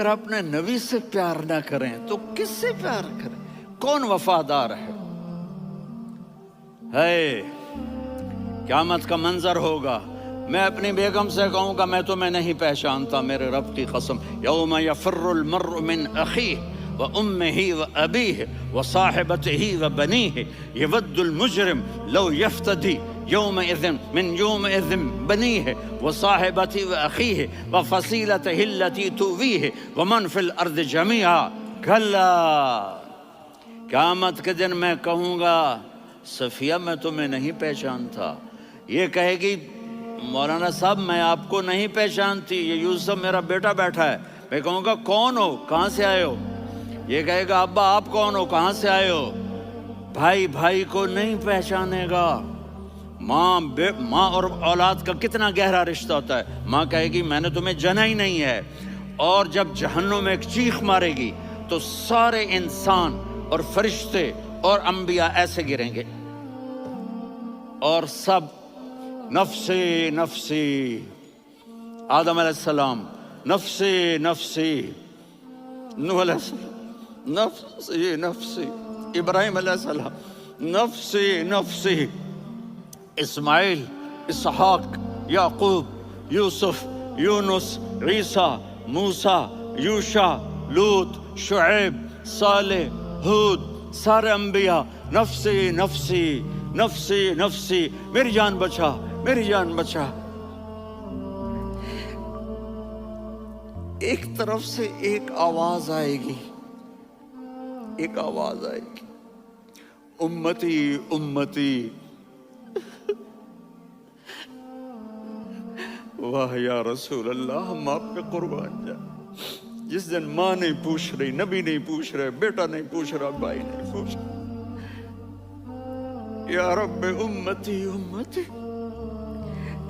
اگر اپنے نبی سے پیار نہ کریں تو کس سے پیار کریں؟ کون وفادار ہے؟ قیامت کا منظر ہوگا، میں اپنی بیگم سے کہوں گا میں تمہیں نہیں پہچانتا، میرے رب کی قسم، یوم یفر المرء من اخیہ وامہ وابیہ وصاحبتہ وبنیہ یود المجرم لو یفتدی یومئذ من یومئذ بنیہ وصاحبتہ واخیہ وفصیلتہ التی تؤویہ ومن فی الارض جمیعا کلا، قیامت کے دن میں کہوں گا صفیہ میں تمہیں نہیں پہچانتا، یہ کہے گی مولانا صاحب میں آپ کو نہیں پہچانتی، یہ یوسف میرا بیٹا بیٹھا ہے، میں کہوں گا کون ہو، کہاں سے آئے ہو؟ یہ کہے گا ابا آپ کون ہو، کہاں سے آئے ہو؟ بھائی بھائی کو نہیں پہچانے گا۔ ماں اور اولاد کا کتنا گہرا رشتہ ہوتا ہے، ماں کہے گی میں نے تمہیں جنا ہی نہیں ہے، اور جب جہنم میں ایک چیخ مارے گی تو سارے انسان اور فرشتے اور انبیاء ایسے گریں گے اور سب نفسی نفسی، آدم علیہ السلام نفسی نفسی، نوح علیہ السلام نفسی نفسی، ابراہیم علیہ السلام نفسی نفسی، اسماعیل، اسحاق، یعقوب، یوسف، یونس، عیسیٰ، موسیٰ، یوشع، لوط، شعیب، صالح، ہود، سارے انبیاء نفسی نفسی نفسی نفسی، میری جان بچا میری جان بچا۔ ایک طرف سے ایک آواز آئے گی، ایک آواز آئے گی، امتی امتی، واہ یا رسول اللہ ہم آپ پہ قربان جائیں۔ جس دن ماں نہیں پوچھ رہی، نبی نہیں پوچھ رہے، بیٹا نہیں پوچھ رہا، بھائی نہیں پوچھ رہا، یا رب امتی امتی،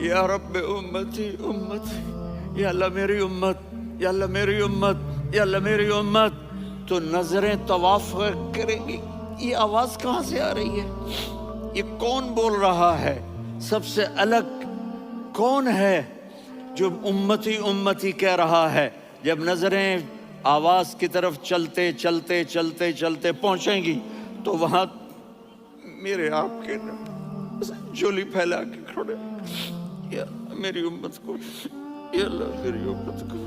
یا رب امتی امتی، یا اللہ میری امت، یا اللہ میری امت، یا اللہ میری امت، تو نظریں طواف کریں گی، یہ آواز کہاں سے آ رہی ہے؟ یہ کون بول رہا ہے؟ سب سے الگ کون ہے جو امتی امتی کہہ رہا ہے؟ جب نظریں آواز کی طرف چلتے چلتے چلتے چلتے پہنچیں گی تو وہاں میرے آپ کے جھولی پھیلا کے کھڑے، یا میری امت کو، یا اللہ میری امت کو۔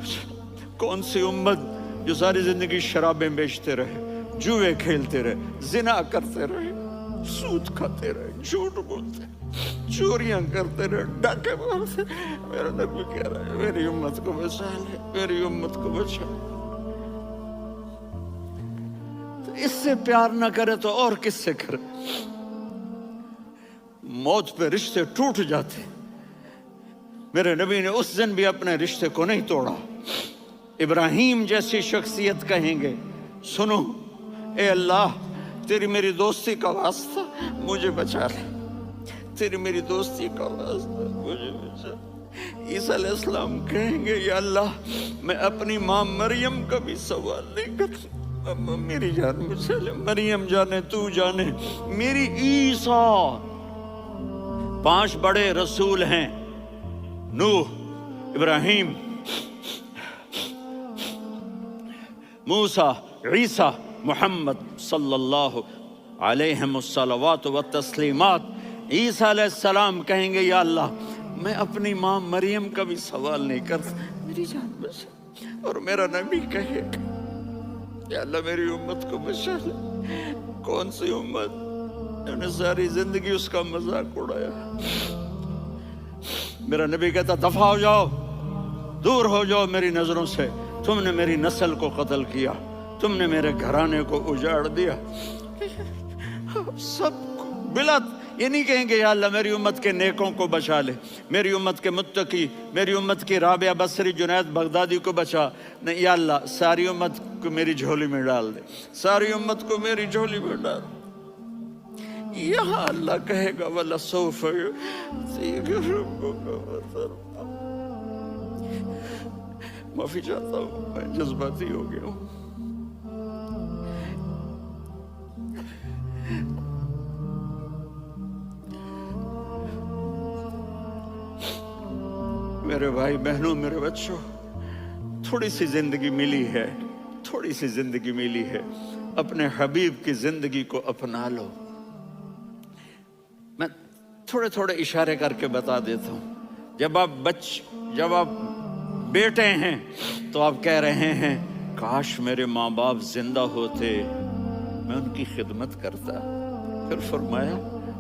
کون سی امت جو ساری زندگی شرابیں بیچتے رہے، جوئے کھیلتے رہے، زنا کرتے رہے، سود کھاتے رہے، جھوٹ بولتے، چوریاں کرتے رہے، ڈاکے مارتے، میرا نبی کہہ رہا ہے میری امت کو بچا لے، میری امت کو بچا۔ تو اس سے پیار نہ کرے تو اور کس سے کرے؟ موت پہ رشتے ٹوٹ جاتے، میرے نبی نے اس دن بھی اپنے رشتے کو نہیں توڑا۔ ابراہیم جیسی شخصیت کہیں گے سنو اے اللہ تیری میری دوستی کا واسطہ مجھے بچا لے، تیری میری دوستی کا واسطہ مجھے بچا۔ عیسیٰ علیہ السلام کہیں گے یا اللہ میں اپنی ماں مریم کا بھی سوال نہیں کرتا، میری جان بچا لے، مریم جانے تو جانے میری عیسیٰ۔ 5 بڑے رسول ہیں، نوح، ابراہیم، موسیٰ، عیسیٰ، محمد صلی اللہ علیہ الصلوات والتسلیمات۔ عیسیٰ علیہ السلام کہیں گے یا اللہ میں اپنی ماں مریم کا بھی سوال نہیں کرتا، میری جان بچا۔ اور میرا نبی کہے یا اللہ میری امت کو بچا لے۔ کون سی امت جنہوں نے ساری زندگی اس کا مذاق اڑایا؟ میرا نبی کہتا دفع ہو جاؤ، دور ہو جاؤ میری نظروں سے، تم نے میری نسل کو قتل کیا، تم نے میرے گھرانے کو اجاڑ دیا۔ سب کو بلا یہ نہیں کہیں گے یا اللہ میری امت کے نیکوں کو بچا لے، میری امت کے متقی، میری امت کی رابعہ بصری، جنید بغدادی کو بچا، نہیں یا اللہ ساری امت کو میری جھولی میں ڈال دے، ساری امت کو میری جھولی میں ڈال۔ یہاں اللہ کہے گا وَلَسَوْفَ يُعْطِيكَ رَبُّكَ فَتَرْضَىٰ۔ معافی چاہتا ہوں میں جذباتی ہو گیا ہوں۔ میرے بھائی بہنوں، میرے بچوں، تھوڑی سی زندگی ملی ہے، تھوڑی سی زندگی ملی ہے، اپنے حبیب کی زندگی کو اپنا لو۔ میں تھوڑے تھوڑے اشارے کر کے بتا دیتا ہوں۔ جب آپ بیٹے ہیں تو آپ کہہ رہے ہیں کاش میرے ماں باپ زندہ ہوتے، میں ان کی خدمت کرتا۔ پھر فرمایا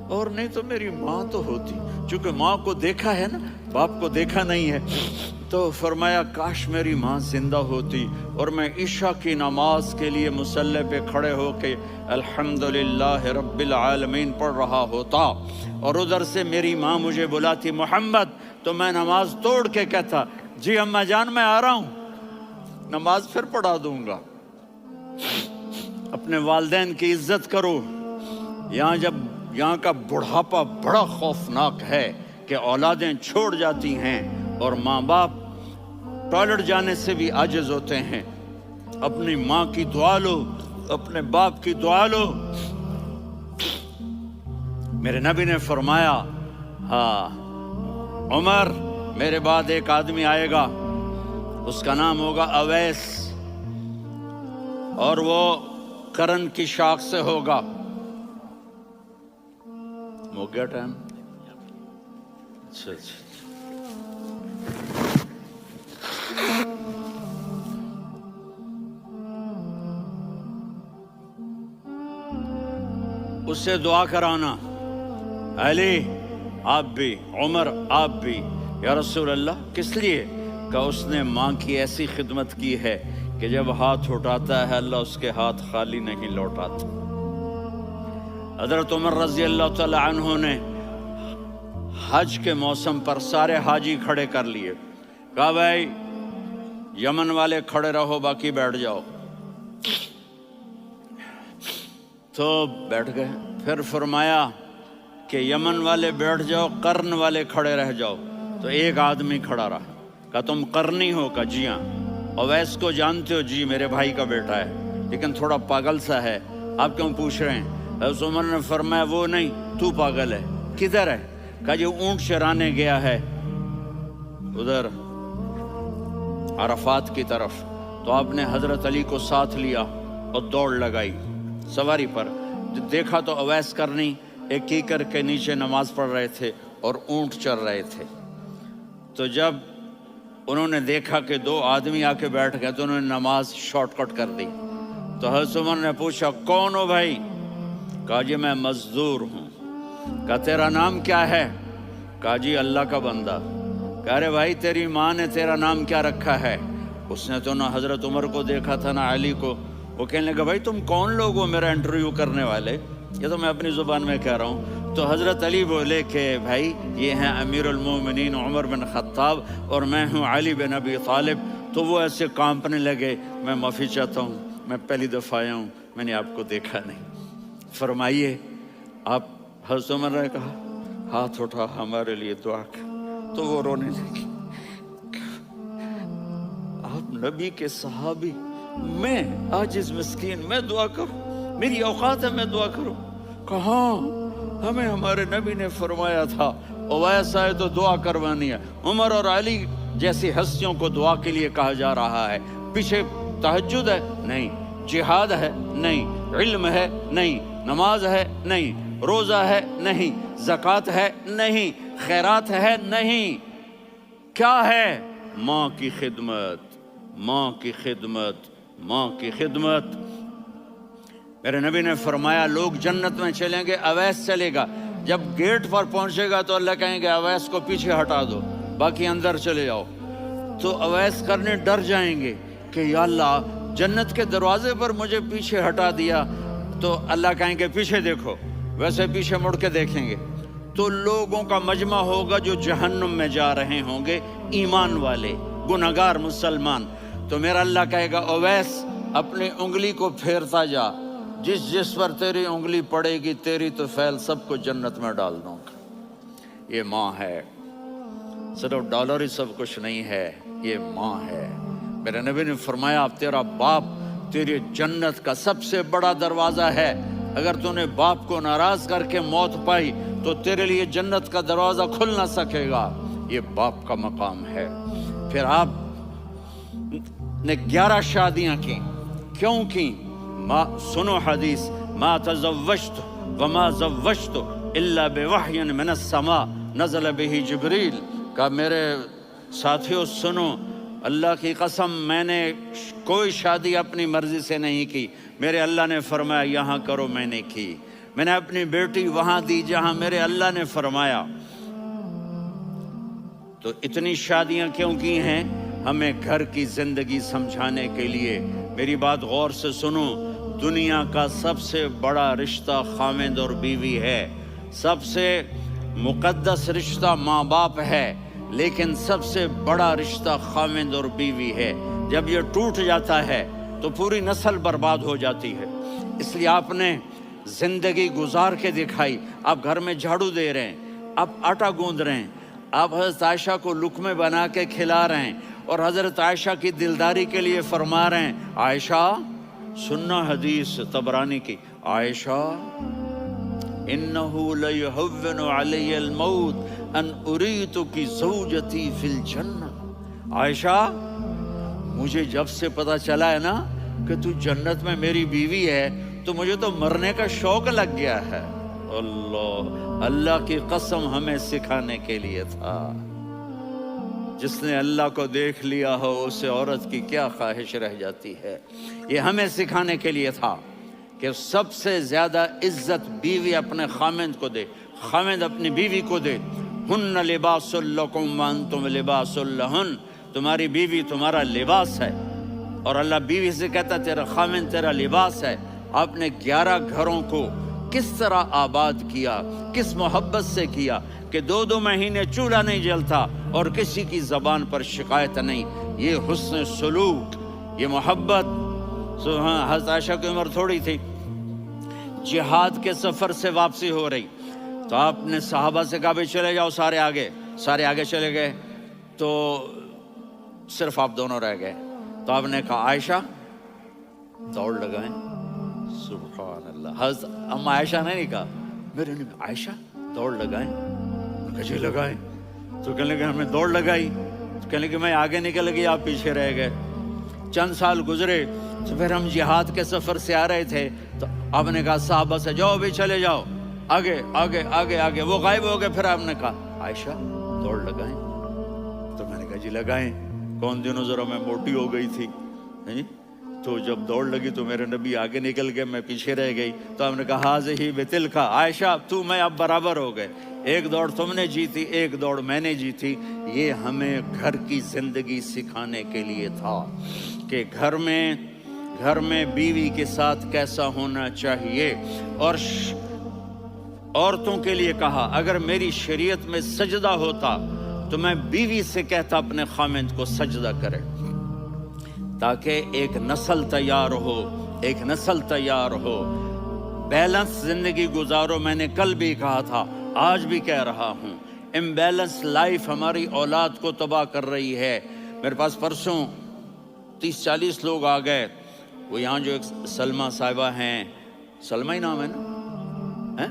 اور نہیں تو میری ماں تو ہوتی، چونکہ ماں کو دیکھا ہے نا، باپ کو دیکھا نہیں ہے، تو فرمایا کاش میری ماں زندہ ہوتی اور میں عشاء کی نماز کے لیے مصلی پہ کھڑے ہو کے الحمدللہ رب العالمین پڑھ رہا ہوتا، اور ادھر سے میری ماں مجھے بلاتی محمد، تو میں نماز توڑ کے کہتا جی اماں جان میں آ رہا ہوں، نماز پھر پڑھا دوں گا۔ اپنے والدین کی عزت کرو۔ یہاں کا بڑھاپا بڑا خوفناک ہے کہ اولادیں چھوڑ جاتی ہیں اور ماں باپ ٹوائلٹ جانے سے بھی عاجز ہوتے ہیں۔ اپنی ماں کی دعا لو، اپنے باپ کی دعا لو۔ میرے نبی نے فرمایا ہاں عمر میرے بعد ایک آدمی آئے گا، اس کا نام ہوگا اویس، اور وہ کرن کی شاخ سے ہوگا۔ ہو گیا ٹائم؟ اچھا اس سے دعا کرانا، علی آپ بھی، عمر آپ بھی، یا رسول اللہ کس لیے؟ کہ اس نے ماں کی ایسی خدمت کی ہے کہ جب ہاتھ اٹھاتا ہے اللہ اس کے ہاتھ خالی نہیں لوٹاتا۔ حضرت عمر رضی اللہ تعالی عنہ نے حج کے موسم پر سارے حاجی کھڑے کر لیے، کہا بھائی یمن والے کھڑے رہو باقی بیٹھ جاؤ، تو بیٹھ گئے۔ پھر فرمایا کہ یمن والے بیٹھ جاؤ، قرن والے کھڑے رہ جاؤ، تو ایک آدمی کھڑا رہا، کہا تم قرنی ہو؟ کہا جی ہاں۔ اویس کو جانتے ہو؟ جی میرے بھائی کا بیٹا ہے لیکن تھوڑا پاگل سا ہے، آپ کیوں پوچھ رہے ہیں؟ حضرت عمر نے فرمایا وہ نہیں، تو پاگل ہے۔ کدھر ہے؟ کہا جی اونٹ چرانے گیا ہے ادھر عرفات کی طرف۔ تو آپ نے حضرت علی کو ساتھ لیا اور دوڑ لگائی سواری پر، دیکھا تو اویس کرنی ایک کیکر کے نیچے نماز پڑھ رہے تھے اور اونٹ چر رہے تھے۔ تو جب انہوں نے دیکھا کہ دو آدمی آ کے بیٹھ گئے تو انہوں نے نماز شارٹ کٹ کر دی۔ تو حضرت عمر نے پوچھا کون ہو بھائی؟ کہا جی میں مزدور ہوں۔ کہا تیرا نام کیا ہے؟ کہا جی اللہ کا بندہ۔ کہا رے بھائی تیری ماں نے تیرا نام کیا رکھا ہے؟ اس نے تو نہ حضرت عمر کو دیکھا تھا نہ علی کو۔ وہ کہنے لگا بھائی تم کون لوگ ہو میرا انٹرویو کرنے والے؟ یہ تو میں اپنی زبان میں کہہ رہا ہوں۔ تو حضرت علی بولے کہ بھائی یہ ہیں امیر المومنین عمر بن خطاب اور میں ہوں علی بن ابی طالب۔ تو وہ ایسے کانپنے لگے، میں معافی چاہتا ہوں، میں پہلی دفعہ آیا ہوں، میں نے آپ کو دیکھا نہیں، فرمائیے آپ۔ حضرت عمر نے کہا ہاتھ اٹھا ہمارے لیے دعا کر، تو وہ رونے لگی۔ آپ نبی کے صحابی، میں عاجز مسکین میں دعا کروں؟ میری اوقات ہے میں دعا کروں؟ کہاں، ہمیں ہمارے نبی نے فرمایا تھا اویس آئے تو دعا کروانی ہے۔ عمر اور علی جیسی ہستیوں کو دعا کے لیے کہا جا رہا ہے۔ پیچھے تہجد ہے؟ نہیں۔ جہاد ہے؟ نہیں۔ علم ہے؟ نہیں۔ نماز ہے؟ نہیں۔ روزہ ہے؟ نہیں۔ زکوٰۃ ہے؟ نہیں۔ خیرات ہے؟ نہیں۔ کیا ہے؟ ماں کی خدمت، ماں کی خدمت، ماں کی خدمت۔ میرے نبی نے فرمایا لوگ جنت میں چلیں گے، اویس چلے گا، جب گیٹ پر پہنچے گا تو اللہ کہیں گے اویس کو پیچھے ہٹا دو، باقی اندر چلے جاؤ۔ تو اویس کرنے ڈر جائیں گے کہ یا اللہ جنت کے دروازے پر مجھے پیچھے ہٹا دیا، تو اللہ کہیں گے پیچھے دیکھو، ویسے پیچھے مڑ کے دیکھیں گے تو لوگوں کا مجمع ہوگا جو جہنم میں جا رہے ہوں گے، ایمان والے، گنہگار مسلمان۔ تو میرا اللہ کہے گا اویس اپنی انگلی کو پھیرتا جا، جس پر تیری انگلی پڑے گی تیری تو فیل سب کو جنت میں ڈال دوں گا۔ یہ ماں ہے، صرف ڈالر ہی سب کچھ نہیں ہے، یہ ماں ہے۔ میرے نبی نے فرمایا اب تیرا باپ تیری جنت کا سب سے بڑا دروازہ ہے، اگر تو نے باپ کو ناراض کر کے موت پائی تو تیرے لیے جنت کا دروازہ کھل نہ سکے گا۔ یہ باپ کا مقام ہے۔ پھر آپ نے 11 شادیاں کی. کیوں کی؟ سنو حدیث، ما تزوجت وما زوجت الا بوحی من السماء نزل به جبریل. کہا میرے ساتھیوں سنو، اللہ کی قسم میں نے کوئی شادی اپنی مرضی سے نہیں کی. میرے اللہ نے فرمایا یہاں کرو، میں نے کی. میں نے اپنی بیٹی وہاں دی جہاں میرے اللہ نے فرمایا. تو اتنی شادیاں کیوں کی ہیں؟ ہمیں گھر کی زندگی سمجھانے کے لیے. میری بات غور سے سنو، دنیا کا سب سے بڑا رشتہ خاوند اور بیوی ہے. سب سے مقدس رشتہ ماں باپ ہے، لیکن سب سے بڑا رشتہ خاوند اور بیوی ہے. جب یہ ٹوٹ جاتا ہے تو پوری نسل برباد ہو جاتی ہے. اس لیے آپ نے زندگی گزار کے دکھائی. آپ گھر میں جھاڑو دے رہے ہیں، آپ آٹا گوندھ رہے ہیں، آپ حضرت عائشہ کو لقمے بنا کے کھلا رہے ہیں، اور حضرت عائشہ کی دلداری کے لیے فرما رہے ہیں عائشہ سننا حدیث طبرانی کی، عائشہ انہو لیہون علی الموت ان اریتک زوجتی فی الجنہ. عائشہ مجھے جب سے پتا چلا ہے نا کہ تو جنت میں میری بیوی ہے تو مجھے تو مرنے کا شوق لگ گیا ہے. اللہ کی قسم ہمیں سکھانے کے لیے تھا. جس نے اللہ کو دیکھ لیا ہو اسے عورت کی کیا خواہش رہ جاتی ہے. یہ ہمیں سکھانے کے لیے تھا کہ سب سے زیادہ عزت بیوی اپنے خاوند کو دے، خاوند اپنی بیوی کو دے. ہن لباس لکم وانتم لباس لہن. تمہاری بیوی تمہارا لباس ہے، اور اللہ بیوی سے کہتا تیرا خاوند تیرا لباس ہے. آپ نے 11 گھروں کو کس طرح آباد کیا، کس محبت سے کیا کہ 2 مہینے چولہا نہیں جلتا اور کسی کی زبان پر شکایت نہیں. یہ حسن سلوک، یہ محبت. حضرت عائشہ کی عمر تھوڑی تھی، جہاد کے سفر سے واپسی ہو رہی، تو آپ نے صحابہ سے کہا بھی چلے جاؤ سارے آگے چلے گئے، تو صرف آپ دونوں رہ گئے. تو آپ نے کہا عائشہ دوڑ لگائیں. سبحان اللہ. حضرت اما عائشہ نے نہیں کہا، میرے نے عائشہ دوڑ لگائیں. کجے لگائیں؟ تو کہنے لگے ہمیں دوڑ لگائی. تو کہنے لگے میں آگے نکل گئی، آپ پیچھے رہ گئے. چند سال گزرے تو پھر ہم جہاد کے سفر سے آ رہے تھے، تو آپ نے کہا صحابہ سے جاؤ بھی چلے جاؤ آگے آگے آگے آگے. وہ غائب ہو گئے. پھر آپ نے کہا عائشہ دوڑ لگائیں. تو میں نے کہا جی لگائیں. کون دنوں ذرا میں موٹی ہو گئی تھی، تو جب دوڑ لگی تو میرے نبی آگے نکل گئے، میں پیچھے رہ گئی. تو ہم نے کہا ہاذہ بتلک، عائشہ تو میں اب برابر ہو گئے. ایک دوڑ تم نے جیتی، ایک دوڑ میں نے جیتی. یہ ہمیں گھر کی زندگی سکھانے کے لیے تھا کہ گھر میں بیوی کے ساتھ کیسا ہونا چاہیے. اور عورتوں کے لیے کہا اگر میری شریعت میں سجدہ ہوتا تو میں بیوی سے کہتا اپنے خاوند کو سجدہ کرے، تاکہ ایک نسل تیار ہو. بیلنس زندگی گزارو. میں نے کل بھی کہا تھا، آج بھی کہہ رہا ہوں، امبیلنس لائف ہماری اولاد کو تباہ کر رہی ہے. میرے پاس پرسوں 30-40 لوگ آ گئے. وہ یہاں جو ایک سلمہ صاحبہ ہیں، سلمہ ہی نام ہے نا،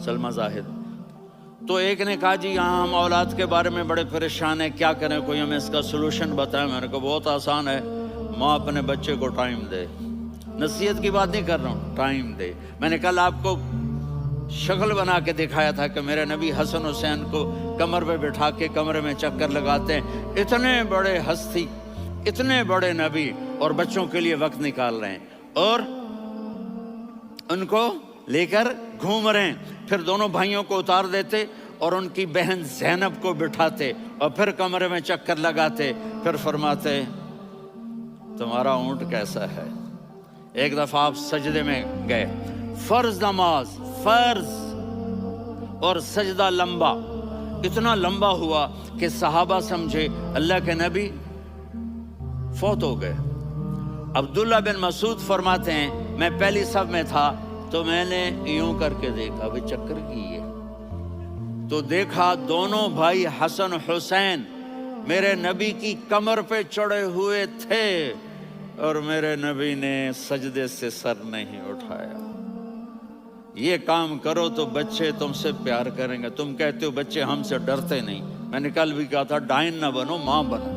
سلمہ زاہد. تو ایک نے کہا جی یہاں ہم اولاد کے بارے میں بڑے پریشان ہیں، کیا کریں، کوئی ہمیں اس کا سلوشن بتائیں. میں نے کہا بہت آسان ہے، ماں اپنے بچے کو ٹائم دے. نصیحت کی بات نہیں کر رہا ہوں، ٹائم دے. میں نے کل آپ کو شکل بنا کے دکھایا تھا کہ میرے نبی حسن حسین کو کمر پہ بٹھا کے کمرے میں چکر لگاتے ہیں. اتنے بڑے ہستی، اتنے بڑے نبی، اور بچوں کے لیے وقت نکال رہے ہیں اور ان کو لے کر گھوم رہے ہیں. پھر دونوں بھائیوں کو اتار دیتے اور ان کی بہن زینب کو بٹھاتے اور پھر کمرے میں چکر لگاتے. پھر فرماتے تمہارا اونٹ کیسا ہے. ایک دفعہ آپ سجدے میں گئے، فرض نماز، فرض، اور سجدہ لمبا، اتنا لمبا ہوا کہ صحابہ سمجھے اللہ کے نبی فوت ہو گئے. عبداللہ بن مسعود فرماتے ہیں میں پہلی صف میں تھا تو میں نے یوں کر کے دیکھا، بھی چکر کی ہے، تو دیکھا دونوں بھائی حسن حسین میرے نبی کی کمر پہ چڑھے ہوئے تھے اور میرے نبی نے سجدے سے سر نہیں اٹھایا. یہ کام کرو تو بچے تم سے پیار کریں گے. تم کہتے ہو بچے ہم سے ڈرتے نہیں. میں نے کل بھی کہا تھا ڈائن نہ بنو، ماں بنو.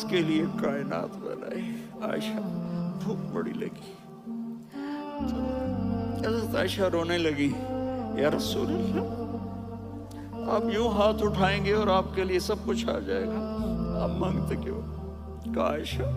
جس کے لیے کائنات بنائی. عائشہ بھوک بڑی لگی تو حضرت عائشہ رونے لگی. یا رسول اللہ، آپ یوں ہاتھ اٹھائیں گے اور آپ کے لیے سب کچھ آ جائے گا، آپ مانگتے کیوں؟ کہا عائشہ